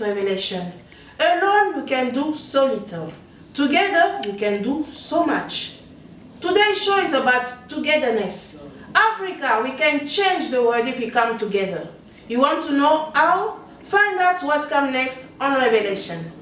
is revelation. Alone you can do so little. Together you can do so much. Today's show is about togetherness. Africa, we can change the world if we come together. You want to know how? Find out what comes next on Revelation.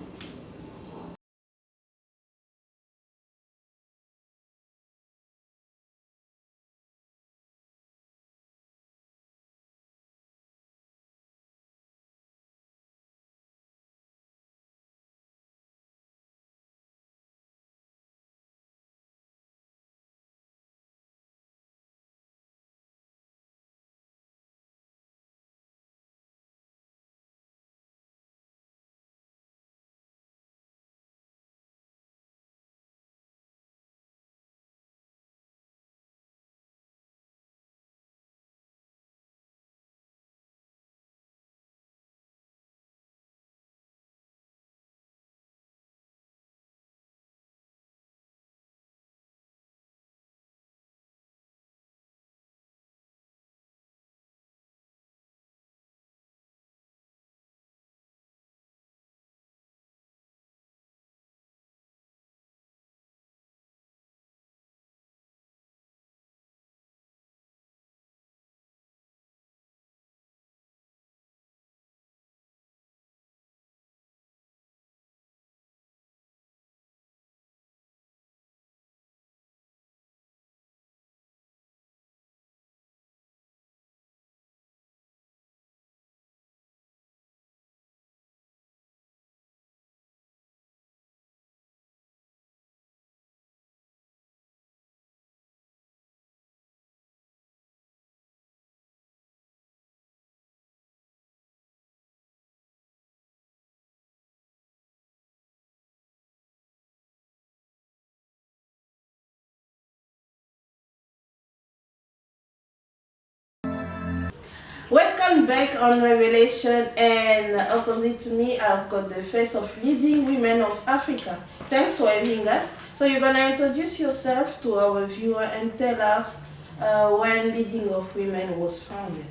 Welcome back on Revelation, and opposite to me I've got the face of leading women of Africa. Thanks for having us. So you're gonna introduce yourself to our viewer and tell us when Leading of Women was founded.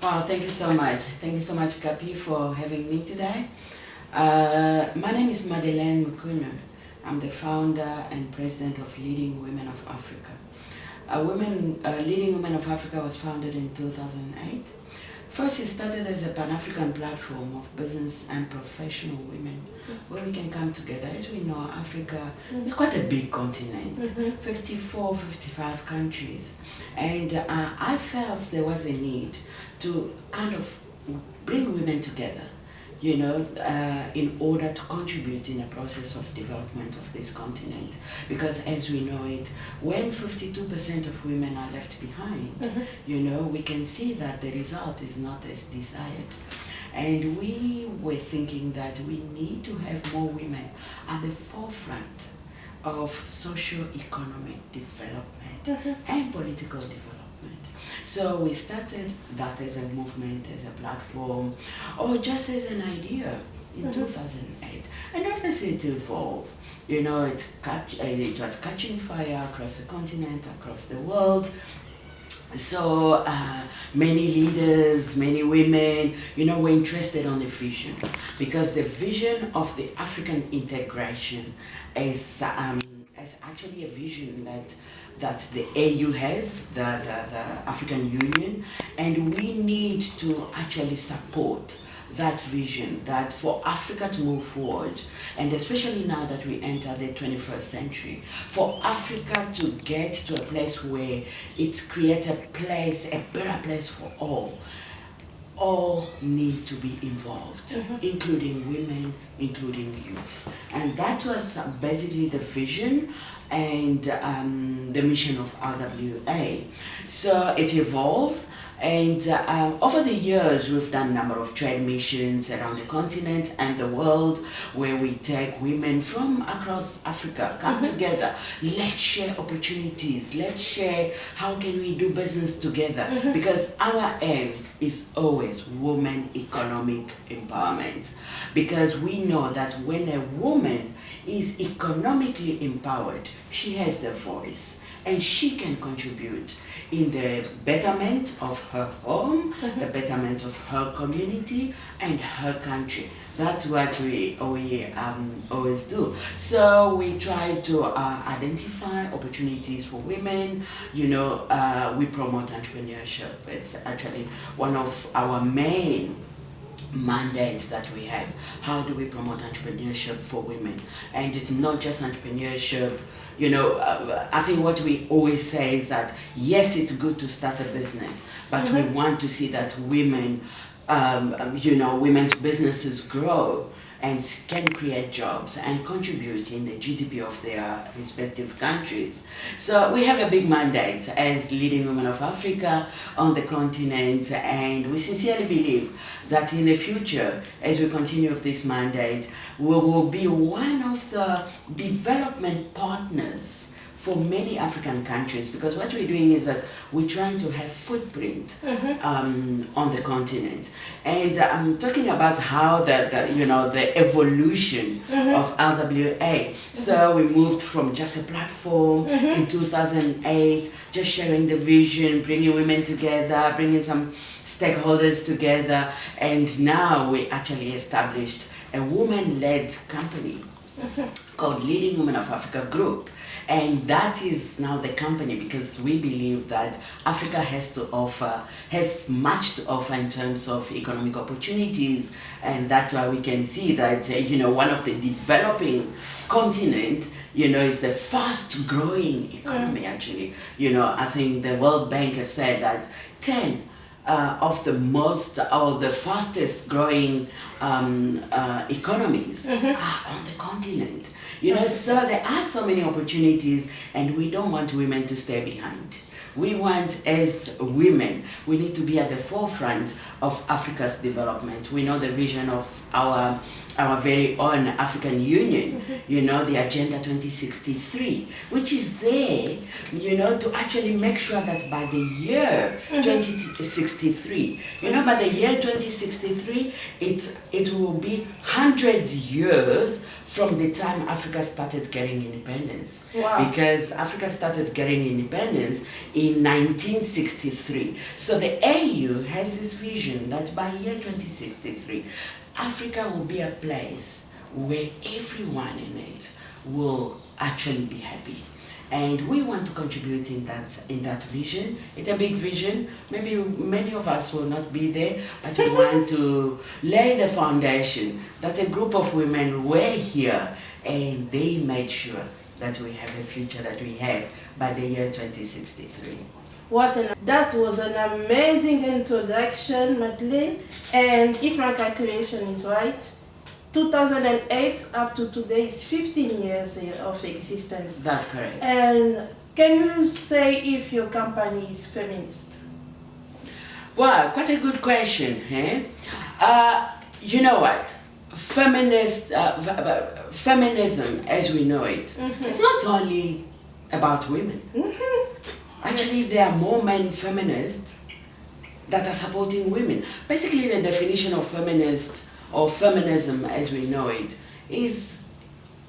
Wow, thank you so much. Thank you so much, Kapi, for having me today. My name is Madeleine Mukunu. I'm the founder and president of Leading Women of Africa. Leading Women of Africa was founded in 2008. First, it started as a Pan-African platform of business and professional women where we can come together. As we know, Africa is quite a big continent, 54, 55 countries. And I felt there was a need to kind of bring women together, you know, in order to contribute in the process of development of this continent. Because as we know it, when 52% of women are left behind, you know, we can see that the result is not as desired. And we were thinking that we need to have more women at the forefront of socio-economic development and political development. So we started that as a movement, as a platform, or just as an idea in 2008. And obviously it evolved. You know, it was catching fire across the continent, across the world. So many leaders, many women, you know, were interested on the vision, because the vision of the African integration is actually a vision that the AU has, the African Union, and we need to actually support that vision, that for Africa to move forward, and especially now that we enter the 21st century, for Africa to get to a place where it creates a better place for all need to be involved, including women, including youth. And that was basically the vision and the mission of RWA. So it evolved, and over the years we've done a number of trade missions around the continent and the world, where we take women from across Africa, come together, let's share opportunities, let's share how can we do business together, because our aim is always women economic empowerment, because we know that when a woman is economically empowered, she has the voice and she can contribute in the betterment of her home, the betterment of her community and her country. That's what we always do. So we try to identify opportunities for women. We promote entrepreneurship. It's actually one of our main mandates that we have. How do we promote entrepreneurship for women? And it's not just entrepreneurship. I think what we always say is that yes, it's good to start a business, but we want to see that women, women's businesses grow and can create jobs and contribute in the GDP of their respective countries. So we have a big mandate as leading women of Africa on the continent, and we sincerely believe that in the future, as we continue with this mandate, we will be one of the development partners for many African countries, because what we're doing is that we're trying to have footprint on the continent. And I'm talking about how the evolution of LWA. So we moved from just a platform in 2008, just sharing the vision, bringing women together, bringing some stakeholders together, and now we actually established a woman-led company called Leading Women of Africa Group. And that is now the company, because we believe that Africa has much to offer in terms of economic opportunities, and that's why we can see that one of the developing continent is the fast growing economy. Actually, I think the World Bank has said that 10 of the fastest growing economies are on the continent. So there are so many opportunities, and we don't want women to stay behind. We want, as women, we need to be at the forefront of Africa's development. We know the vision of our very own African Union, the Agenda 2063, which is there, to actually make sure that by the year 2063, by the year 2063, it will be 100 years from the time Africa started getting independence. Wow. Because Africa started getting independence in 1963. So the AU has this vision that by year 2063, Africa will be a place where everyone in it will actually be happy. And we want to contribute in that vision. It's a big vision. Maybe many of us will not be there, but we want to lay the foundation that a group of women were here and they made sure that we have a future that we have by the year 2063. That was an amazing introduction, Madeleine. And if my calculation is right, 2008 up to today is 15 years of existence. That's correct. And can you say if your company is feminist? Well, quite a good question. You know what? Feminism, as we know it, it's not only about women. Actually, there are more men feminists that are supporting women. Basically, the definition of feminist or feminism as we know it is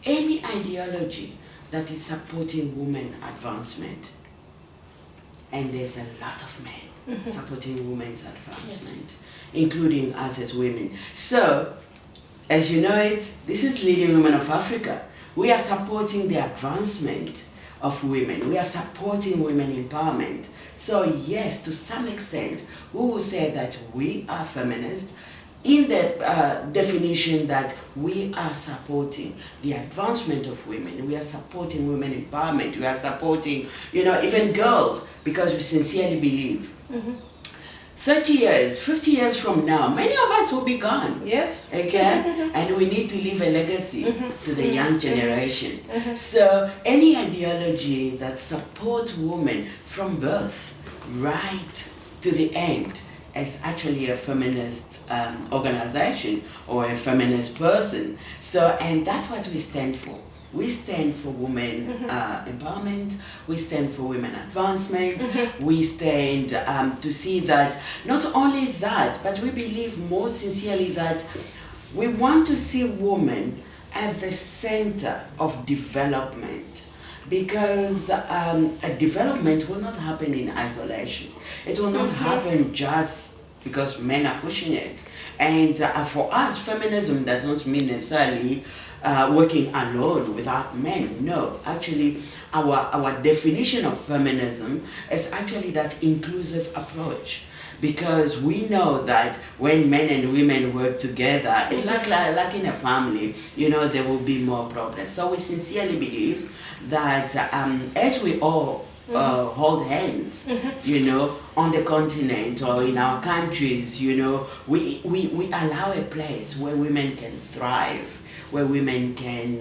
any ideology that is supporting women advancement. And there's a lot of men supporting women's advancement, including us as women. So, as you know it, this is Leading Women of Africa. We are supporting the advancement of women. We are supporting women empowerment. So yes, to some extent, we will say that we are feminists in the definition that we are supporting the advancement of women. We are supporting women empowerment. We are supporting, even girls, because we sincerely believe 30 years, 50 years from now, many of us will be gone. Yes. Okay? And we need to leave a legacy to the young generation. So any ideology that supports women from birth right to the end is actually a feminist organization or a feminist person. So, and that's what we stand for. We stand for women empowerment, we stand for women advancement, we stand to see that, not only that, but we believe more sincerely that we want to see women at the center of development. because a development will not happen in isolation. It will not happen just because men are pushing it. And for us, feminism does not mean necessarily working alone without men. No, actually, our definition of feminism is actually that inclusive approach. Because we know that when men and women work together, like in a family, there will be more progress. So we sincerely believe that as we all hold hands, on the continent or in our countries, we allow a place where women can thrive, where women can,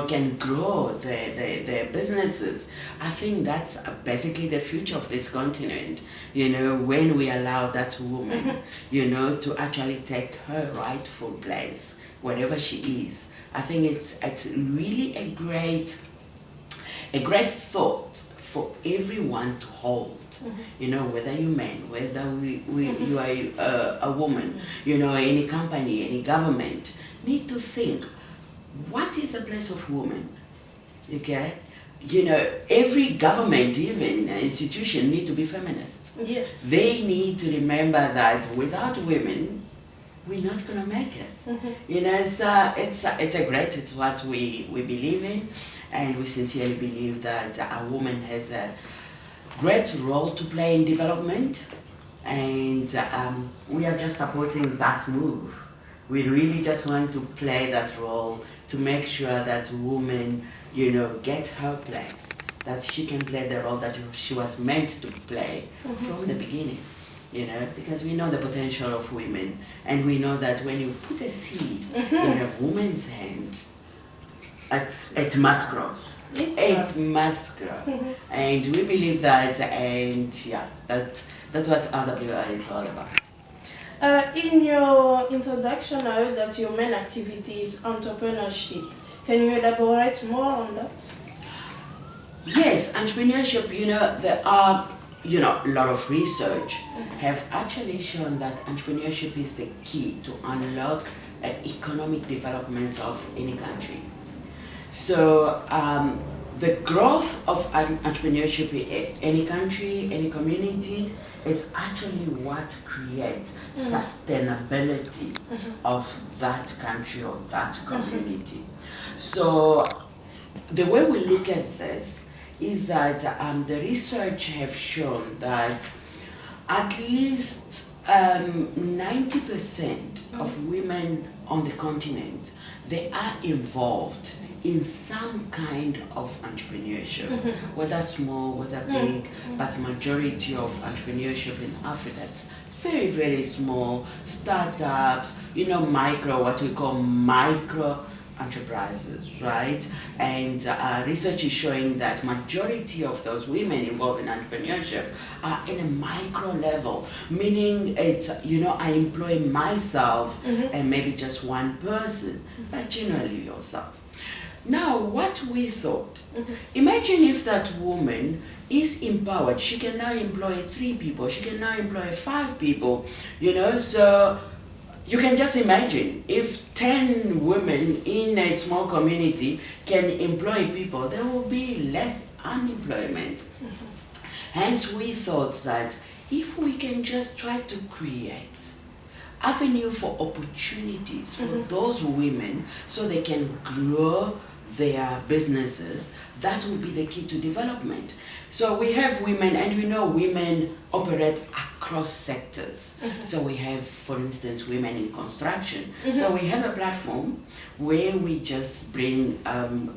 can grow their businesses. I think that's basically the future of this continent, when we allow that woman, to actually take her rightful place, wherever she is. I think it's really a great thought for everyone to hold. Whether you're men, whether you are a woman, any company, any government, need to think, what is the place of women? Okay? Every government, even institution, need to be feminist. Yes. They need to remember that without women, we're not going to make it. It's what we believe in, and we sincerely believe that a woman has a great role to play in development, and we are just supporting that move. We really just want to play that role to make sure that women, get her place, that she can play the role that she was meant to play from the beginning, because we know the potential of women, and we know that when you put a seed in a woman's hand, it must grow. It must grow. And we believe that, and that's what RWI is all about. In your introduction, I heard that your main activity is entrepreneurship. Can you elaborate more on that? Yes, entrepreneurship, there are, a lot of research have actually shown that entrepreneurship is the key to unlock economic development of any country. So the growth of entrepreneurship in any country, any community, is actually what creates sustainability of that country or that community. So the way we look at this is that the research have shown that at least 90% of women on the continent, they are involved in some kind of entrepreneurship, whether small, whether big, but majority of entrepreneurship in Africa, it's very, very small, startups, what we call micro enterprises, right? And research is showing that majority of those women involved in entrepreneurship are in a micro level, meaning it's, I employ myself and maybe just one person, but generally yourself. Now, what we thought, imagine if that woman is empowered, she can now employ 3 people, she can now employ 5 people, so you can just imagine if 10 women in a small community can employ people, there will be less unemployment. Hence, we thought that if we can just try to create avenue for opportunities for those women so they can grow their businesses, that will be the key to development. So we have women, and we know women operate across sectors. So we have, for instance, women in construction. So we have a platform where we just bring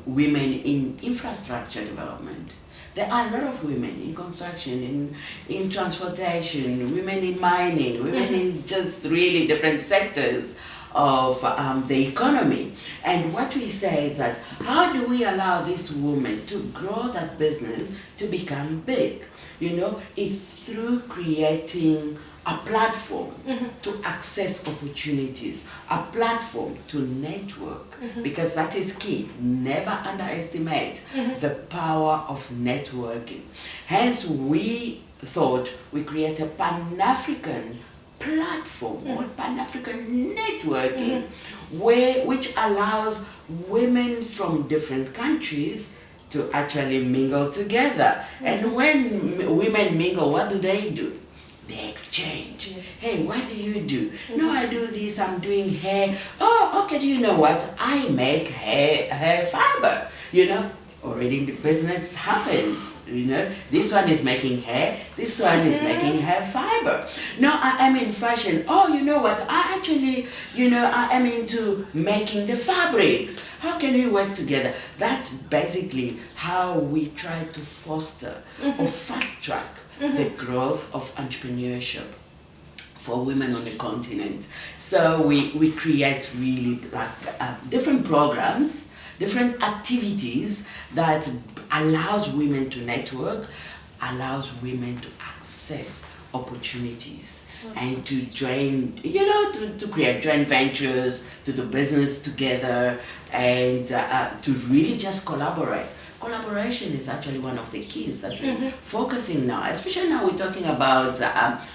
women in infrastructure development. There are a lot of women in construction, in transportation, women in mining, women in just really different sectors of the economy. And what we say is that, how do we allow this woman to grow that business to become big? It's through creating a platform to access opportunities, a platform to network, because that is key. Never underestimate the power of networking. Hence, we thought we create a Pan-African platform or Pan-African networking which allows women from different countries to actually mingle together. And when women mingle, what do? They exchange. Yes. Hey, what do you do? No, I do this, I'm doing hair. Oh, okay, do you know what? I make hair fiber, Already the business happens, This one is making hair, this one is making hair fiber. No, I am in fashion. Oh, you know what? I actually, I am into making the fabrics. How can we work together? That's basically how we try to foster or fast track the growth of entrepreneurship for women on the continent. So we create really different programs, different activities that allows women to network, allows women to access opportunities and to join, to create joint ventures, to do business together, and to really just collaborate. Collaboration is actually one of the keys that we're focusing now, especially now we're talking about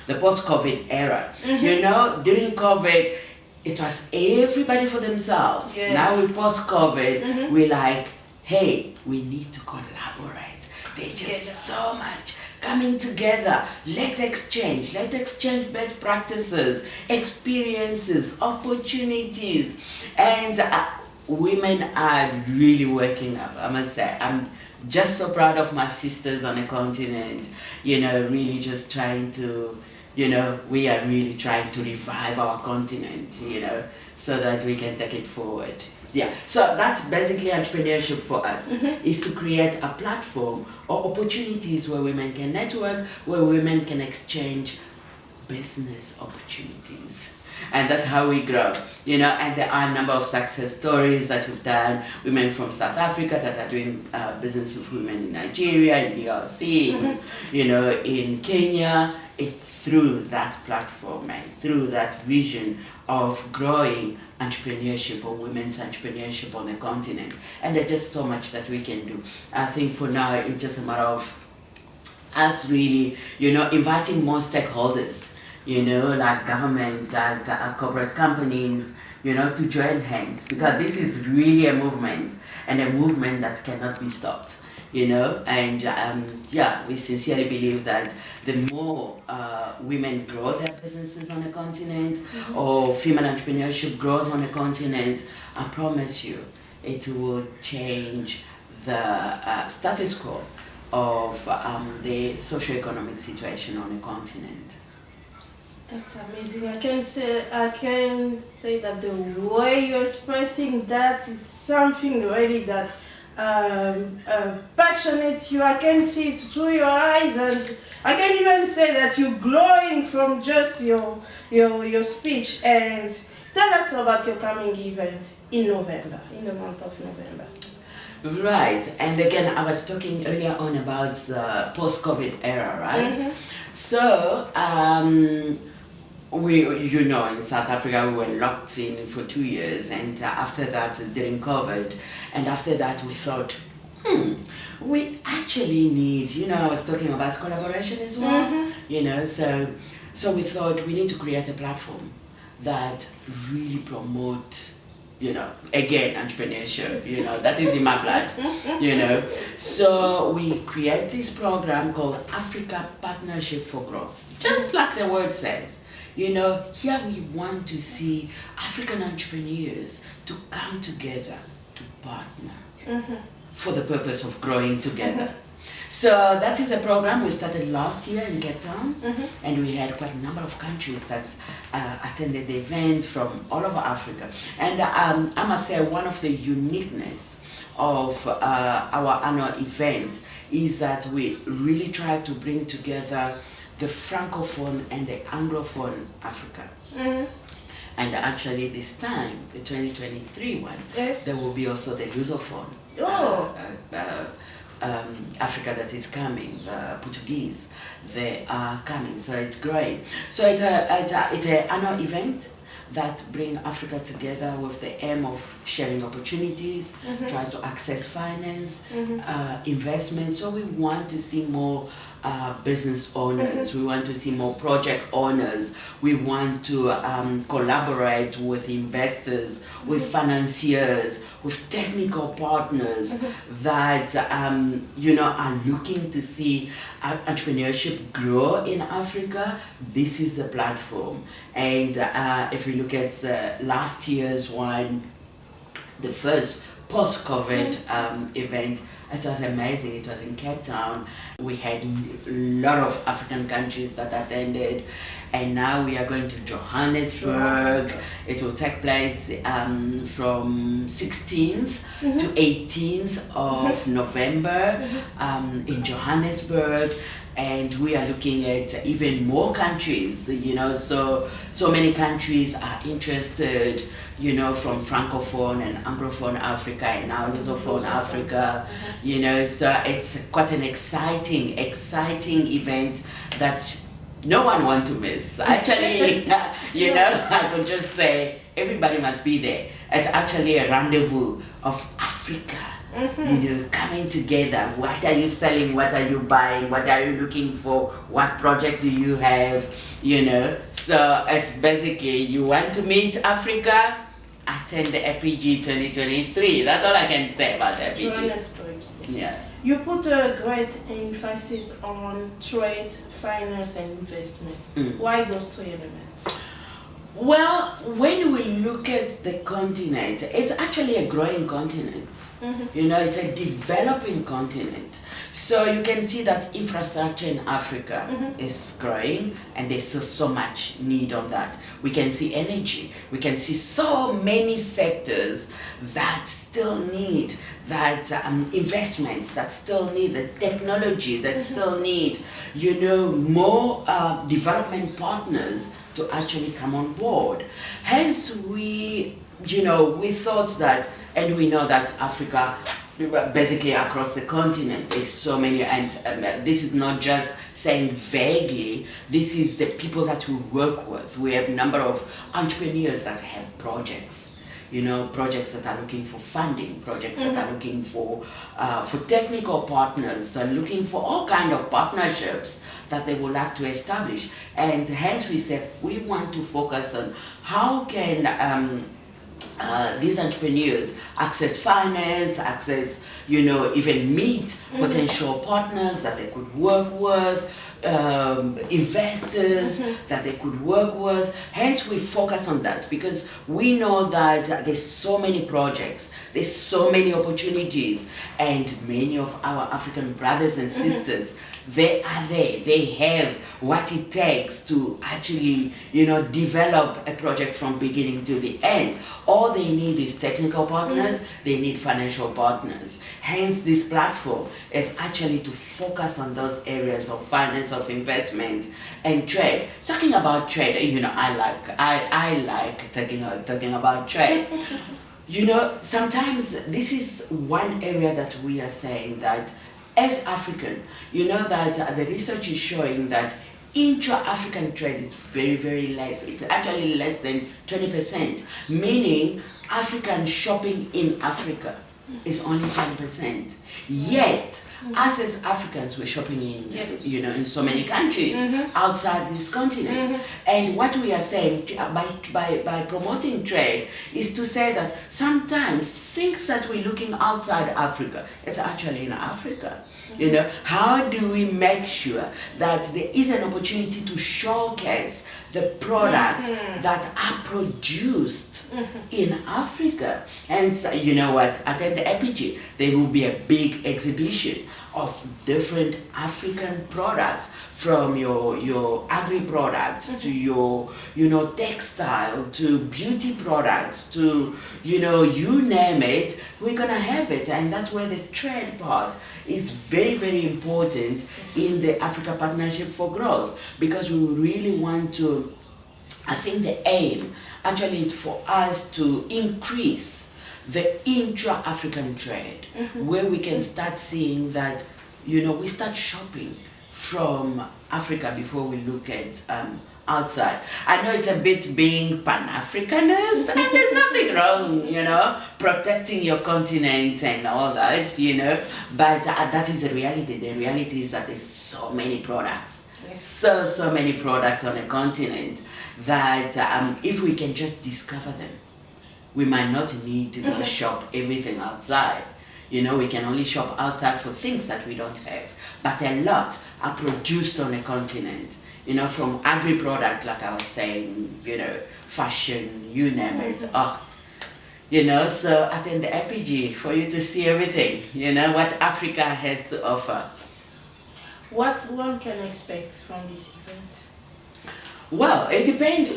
the post-COVID era. During COVID, it was everybody for themselves. Yes. Now with post-COVID, we're like, hey, we need to collaborate. There's just so much coming together. Let's exchange best practices, experiences, opportunities, and women are really waking up, I must say. I'm just so proud of my sisters on the continent, really just trying to, we are really trying to revive our continent, so that we can take it forward. Yeah, so that's basically entrepreneurship for us, is to create a platform or opportunities where women can network, where women can exchange business opportunities. And that's how we grow, and there are a number of success stories that we've done. Women from South Africa that are doing business with women in Nigeria, in DRC, in Kenya. It's through that platform and through that vision of growing entrepreneurship or women's entrepreneurship on the continent. And there's just so much that we can do. I think for now, it's just a matter of us really, inviting more stakeholders, like governments, like corporate companies, to join hands, because this is really a movement, and a movement that cannot be stopped, and we sincerely believe that the more women grow their businesses on the continent, or female entrepreneurship grows on the continent, I promise you, it will change the status quo of the socio-economic situation on the continent. That's amazing. I can say that the way you're expressing that, it's something really that passionate you. I can see it through your eyes, and I can even say that you're glowing from just your speech. And tell us about your coming event in November, in the month of November. Right, and again, I was talking earlier on about post-COVID era, right? So, in South Africa, we were locked in for 2 years, and after that, during COVID, and after that, we thought, we actually need, I was talking about collaboration as well, so we thought we need to create a platform that really promote, again, entrepreneurship, that is in my blood, So we create this program called Africa Partnership for Growth, just like the word says. Here we want to see African entrepreneurs to come together, to partner for the purpose of growing together. So that is a program we started last year in Cape Town, and we had quite a number of countries that attended the event from all over Africa. And I must say, one of the uniqueness of our annual event is that we really try to bring together the Francophone and the Anglophone Africa. And actually this time, the 2023 one, there will be also the Lusophone Africa that is coming, the Portuguese, they are coming, so it's growing. So it's an annual event that bring Africa together with the aim of sharing opportunities, try to access finance, investment. So we want to see more business owners, we want to see more project owners, we want to collaborate with investors, with financiers, with technical partners that are looking to see entrepreneurship grow in Africa, this is the platform. And if we look at the last year's one, the first post-COVID event, it was amazing. It was in Cape Town. We had a lot of African countries that attended, and now we are going to Johannesburg. It will take place from 16th to 18th of November in Johannesburg. And we are looking at even more countries, so many countries are interested, from Francophone and Anglophone Africa and now Lusophone Africa, so it's quite an exciting event that no one wants to miss. Actually, I could just say everybody must be there. It's actually a rendezvous of Africa. Coming together. What are you selling? What are you buying? What are you looking for? What project do you have? So it's basically, you want to meet Africa, attend the APG 2023. That's all I can say about APG. Johannesburg, yes. Yeah. You put a great emphasis on trade, finance, and investment. Why those two elements? Well, when we look at the continent, it's actually a growing continent. It's a developing continent. So you can see that infrastructure in Africa is growing, and there's so much need on that. We can see energy. We can see so many sectors that still need that investments, that still need the technology, that still need, more development partners to actually come on board. Hence, we thought that, and we know that Africa, basically across the continent, there's so many, and this is not just saying vaguely, this is the people that we work with. We have a number of entrepreneurs that have projects, projects that are looking for funding, projects that are looking for technical partners, looking for all kind of partnerships that they would like to establish. And hence we said we want to focus on how can these entrepreneurs access finance, even meet potential partners that they could work with, investors that they could work with. Hence we focus on that, because we know that there's so many projects, there's so many opportunities, and many of our African brothers and sisters, they are there. They have what it takes to actually, develop a project from beginning to the end. All they need is technical partners, they need financial partners. Hence this platform is actually to focus on those areas of finance, of investment and trade. Talking about trade, I like talking about trade. Sometimes this is one area that we are saying that as African, that the research is showing that intra-African trade is very, very less. It's actually less than 20%, meaning African shopping in Africa is only 10%. Yet, us as Africans, we're shopping in, in so many countries outside this continent. And what we are saying by promoting trade is to say that sometimes things that we're looking outside Africa, it's actually in Africa. How do we make sure that there is an opportunity to showcase the products that are produced in Africa? And so, at the APG, there will be a big exhibition of different African products, from your agri products to your textile to beauty products to you name it, we're gonna have it. And that's where the trade part is very, very important in the Africa Partnership for Growth, because we really want to, I think the aim actually is for us to increase the intra-African trade, where we can start seeing that, we start shopping from Africa before we look at outside. I know it's a bit being Pan-Africanist, and there's nothing wrong, protecting your continent and all that, but that is the reality. The reality is that there's so many products, so many products on a continent that if we can just discover them, we might not need to go shop everything outside. You know, we can only shop outside for things that we don't have. But a lot are produced on a continent. You know, from agri-product, like I was saying, you know, fashion, you name it. Oh, you know, so attend the APG for you to see everything, you know, what Africa has to offer. What one can expect from this event? Well, it depends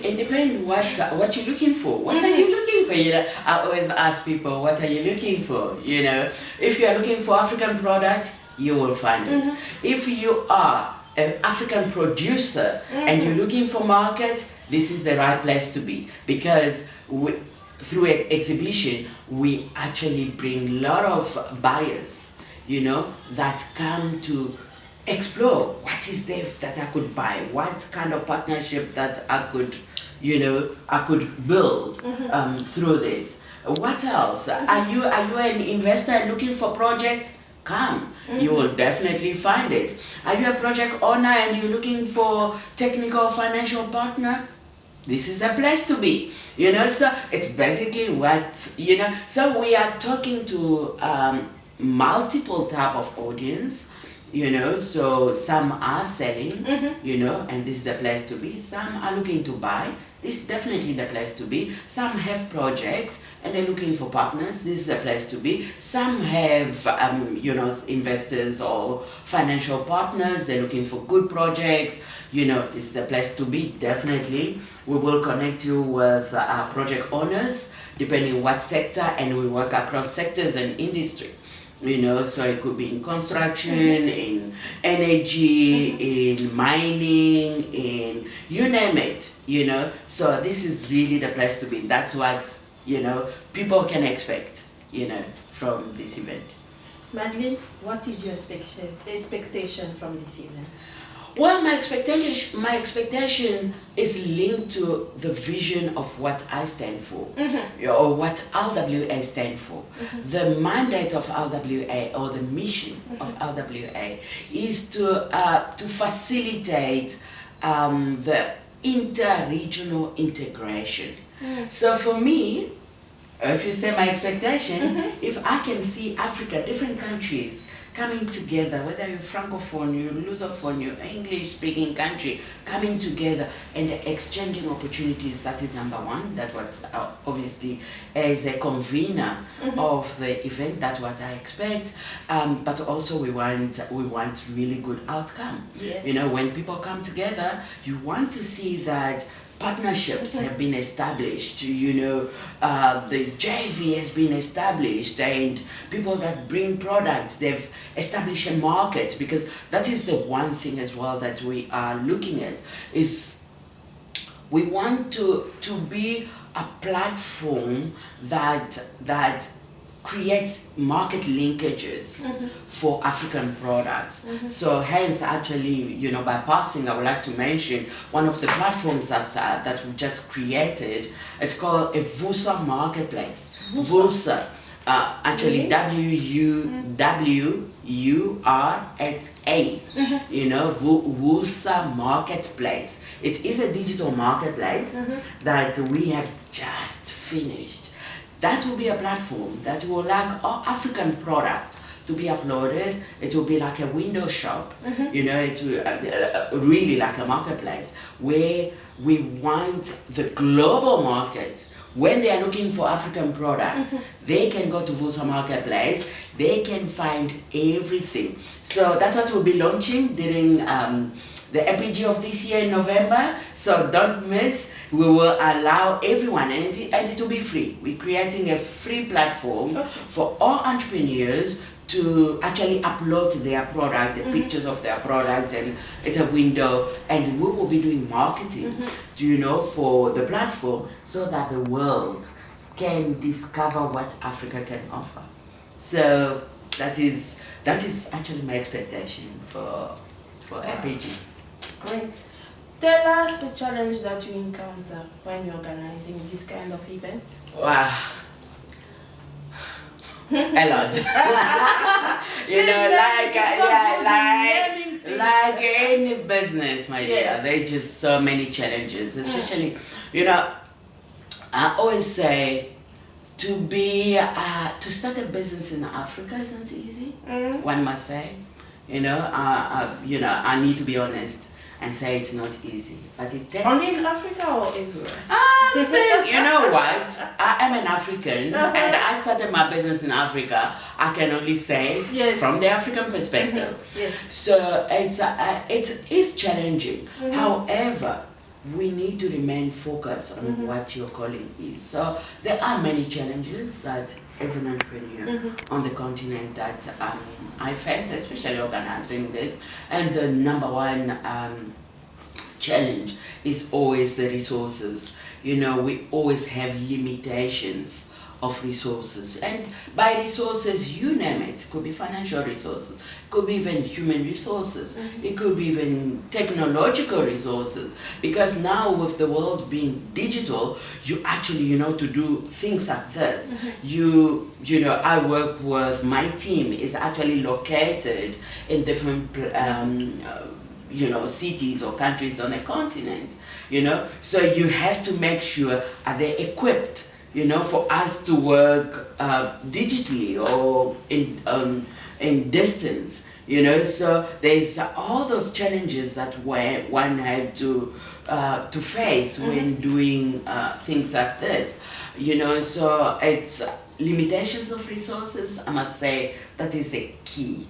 what you're looking for. What are you looking for? You know, I always ask people, what are you looking for? You know, if you are looking for African product, you will find it. If you are an African producer and you're looking for market, this is the right place to be, because through an exhibition we actually bring a lot of buyers, you know, that come to explore what is there that I could buy, what kind of partnership that I could, you know, I could build through this. What else? Are you an investor looking for project? Come, you will definitely find it. Are you a project owner and you're looking for technical financial partner? This is a place to be, you know. So it's basically what, you know, so we are talking to multiple type of audience, you know. So some are selling, you know, and this is the place to be. Some are looking to buy. This is definitely the place to be. Some have projects and they're looking for partners. This is the place to be. Some have, you know, investors or financial partners. They're looking for good projects. You know, this is the place to be, definitely. We will connect you with our project owners, depending what sector, and we work across sectors and industry. You know, so it could be in construction, in energy, in mining, in you name it, you know. So this is really the place to be. That's what, you know, people can expect, you know, from this event. Madeline, what is your expectation from this event? Well, my expectation is linked to the vision of what I stand for, or what LWA stand for. The mandate of LWA, or the mission of LWA, is to facilitate the inter-regional integration. So for me, if you say my expectation, if I can see Africa, different countries coming together, whether you're Francophone, you're Lusophone, you're English-speaking country, coming together and exchanging opportunities, that is number one. That's what, obviously, as a convener of the event, that's what I expect. But also we want really good outcome. Yes. You know, when people come together, you want to see that partnerships have been established, you know, the JV has been established, and people that bring products, they've established a market, because that is the one thing as well that we are looking at, is we want to be a platform that creates market linkages for African products. So hence, actually, you know, by passing, I would like to mention one of the platforms that we've just created. It's called a VUSA marketplace. VUSA, actually WUWURSA, you know, VUSA marketplace. It is a digital marketplace that we have just finished. That will be a platform that will like all African products to be uploaded. It will be like a window shop, you know, it's really like a marketplace where we want the global market. When they are looking for African products, they can go to VUSA Marketplace, they can find everything. So that's what we'll be launching during the APG of this year in November, so don't miss. We will allow everyone, and it will be free. We're creating a free platform for all entrepreneurs to actually upload their product, the pictures of their product, and it's a window, and we will be doing marketing, you know, for the platform, so that the world can discover what Africa can offer. So that is actually my expectation for APG. Great. Tell us the challenge that you encounter when you're organizing this kind of event. Wow. A lot. You know, like any business, my dear, there's just so many challenges, especially, you know, I always say To start a business in Africa is not easy. One must say, I need to be honest and say it's not easy, but it takes. Only in Africa or everywhere? I think, you know what? I am an African, and I started my business in Africa. I can only say from the African perspective. Yes. So it is challenging. However, we need to remain focused on what your calling is. So there are many challenges that, as an entrepreneur on the continent, that I face, especially organizing this. And the number one challenge is always the resources. We always have limitations of resources, and by resources, you name it. It could be financial resources, it could be even human resources, it could be even technological resources, because now with the world being digital, you actually, to do things like this, I work with, my team is actually located in different cities or countries on a continent, so you have to make sure, are they equipped, for us to work digitally or in distance, so there's all those challenges that one have to face when doing things like this, so it's limitations of resources. I must say that is a key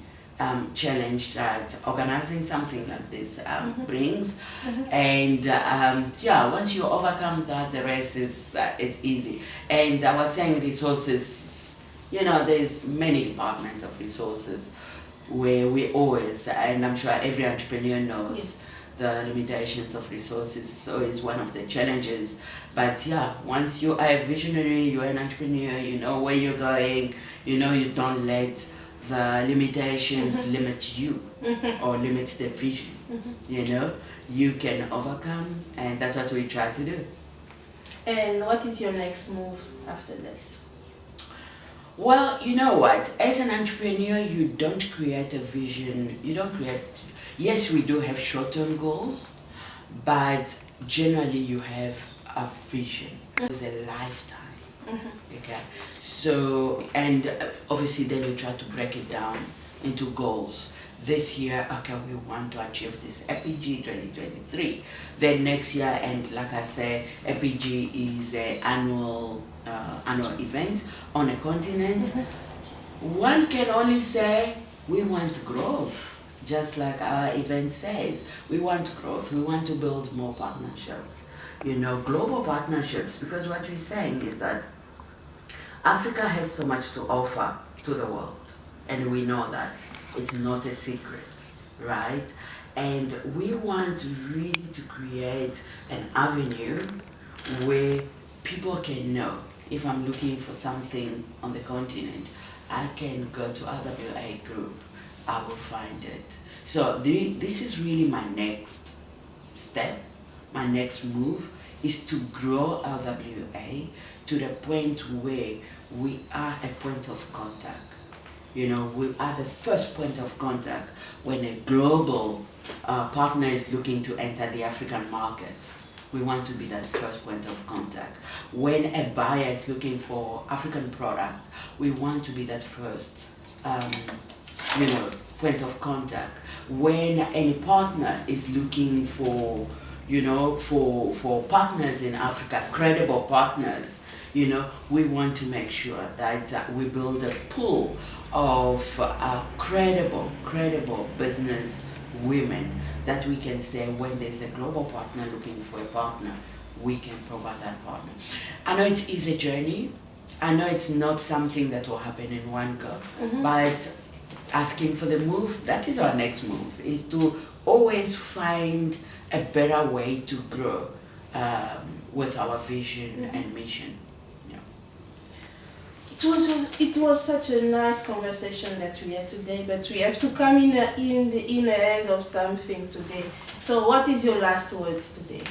challenge that organizing something like this brings, and once you overcome that, the rest is easy. And I was saying resources, there's many departments of resources where we always, and I'm sure every entrepreneur knows the limitations of resources, so it's one of the challenges. But once you are a visionary, you're an entrepreneur, you know where you're going, you don't let the limitations limit you or limit the vision. You can overcome, and that's what we try to do. And what is your next move after this? Well, you know what, as an entrepreneur, you don't create a vision, yes, we do have short-term goals, but generally you have a vision. It's a lifetime. Okay, so, and obviously then you try to break it down into goals. This year, okay, we want to achieve this APG 2023. Then next year, and like I say, APG is an annual event on a continent. One can only say we want growth, just like our event says. We want growth. We want to build more partnerships. Global partnerships, because what we're saying is that Africa has so much to offer to the world, and we know that. It's not a secret, right? And we want really to create an avenue where people can know, if I'm looking for something on the continent, I can go to LWA group, I will find it. So this is really my next step. My next move is to grow LWA to the point where we are a point of contact. We are the first point of contact when a global partner is looking to enter the African market. We want to be that first point of contact. When a buyer is looking for African product, we want to be that first point of contact. When any partner is looking for for partners in Africa, credible partners, we want to make sure that we build a pool of credible business women that we can say, when there's a global partner looking for a partner, we can provide that partner. I know it is a journey. I know it's not something that will happen in one go, but asking for the move, that is our next move, is to always find a better way to grow with our vision and mission. It was such a nice conversation that we had today, but we have to come in the end of something today. So what is your last words today?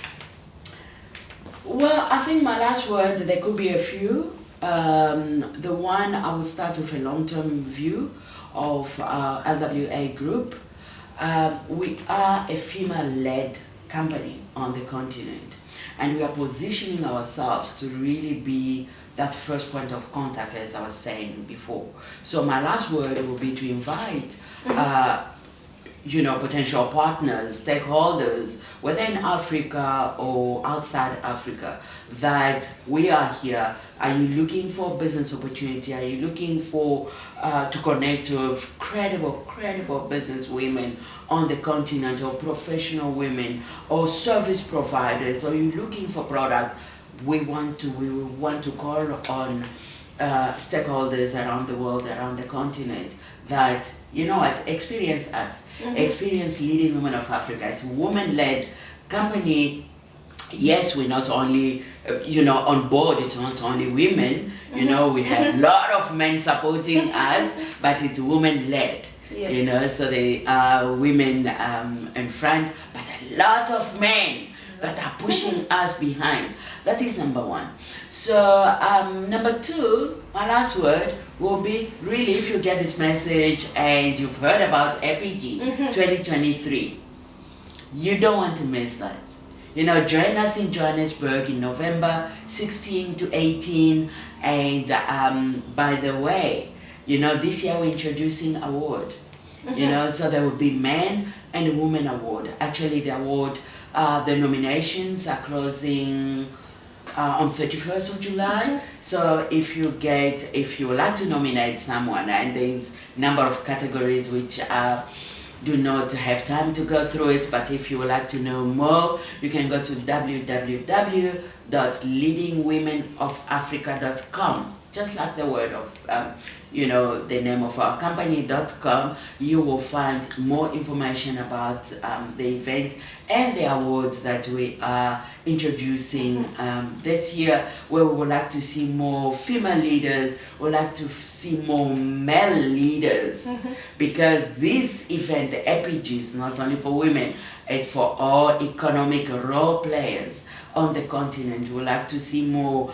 Well, I think my last word, there could be a few. The one, I will start with a long-term view of LWA Group. We are a female-led company on the continent, and we are positioning ourselves to really be that first point of contact, as I was saying before. So my last word will be to invite potential partners, stakeholders within Africa or outside Africa, that we are here. Are you looking for business opportunity? Are you looking for to connect with credible business women on the continent, or professional women, or service providers? Are you looking for product? We want to call on stakeholders around the world, around the continent, that, you know what, experience us, experience Leading Women of Africa. It's a woman-led company. Yes, we're not only, on board, it's not only women, we have a lot of men supporting us, but it's woman-led. Yes. So they are women in front, but a lot of men that are pushing us behind. That is number one. So number two, my last word will be, really, if you get this message and you've heard about APG 2023, you don't want to miss that. Join us in Johannesburg in November 16 to 18. And by the way, this year we're introducing award. So there will be men and women award. Actually, the award, the nominations are closing on 31st of July. So if you would like to nominate someone, and there's a number of categories which do not have time to go through it, but if you would like to know more, you can go to www.leadingwomenofafrica.com, just like the word of the name of our company.com. You will find more information about the event and the awards that we are introducing this year, where we would like to see more female leaders, we would like to see more male leaders, because this event, the APG, is not only for women, it's for all economic role players on the continent. We would like to see more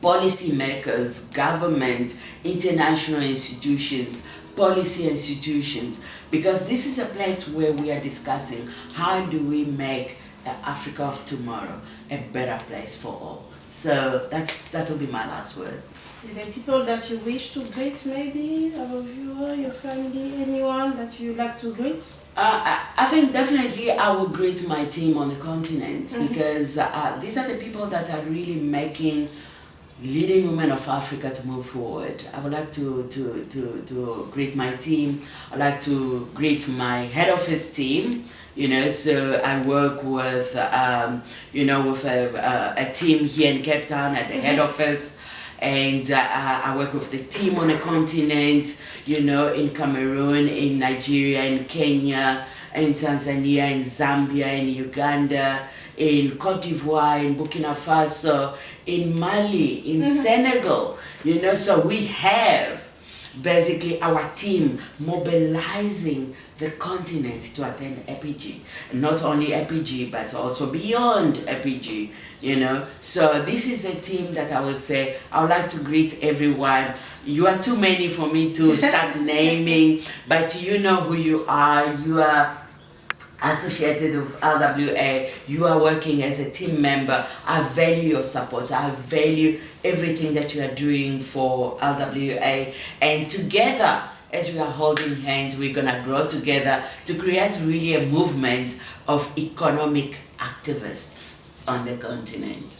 policy makers, government, international institutions, policy institutions, because this is a place where we are discussing how do we make Africa of tomorrow a better place for all. So that will be my last word. Is there people that you wish to greet, maybe, our viewer, your family, anyone that you like to greet? I think definitely I will greet my team on the continent, because these are the people that are really making Leading Women of Africa to move forward. I would like to greet my team. I'd like to greet my head office team. So I work with with a team here in Cape Town at the head office, and I work with the team on the continent, in Cameroon, in Nigeria, in Kenya, in Tanzania, in Zambia, in Uganda, in Cote d'Ivoire, in Burkina Faso, in Mali, in Senegal. So we have basically our team mobilizing the continent to attend APG. Not only APG, but also beyond APG, So this is a team that I would say I would like to greet everyone. You are too many for me to start naming, but you know who you are. You are associated with LWA, you are working as a team member. I value your support. I value everything that you are doing for LWA, and together, as we are holding hands, we're gonna grow together to create really a movement of economic activists on the continent.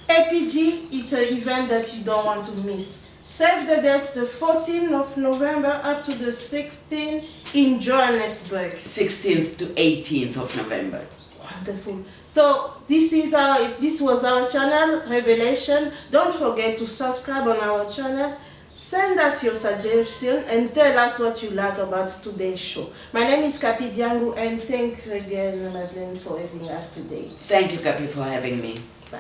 APG is an event that you don't want to miss. Save the date, the 14th of November up to the 16th in Johannesburg. 16th to 18th of November. Wonderful. So this was our channel, Revelation. Don't forget to subscribe on our channel. Send us your suggestion and tell us what you like about today's show. My name is Kapi Diangu, and thanks again, Madeleine, for having us today. Thank you, Kapi, for having me. Bye.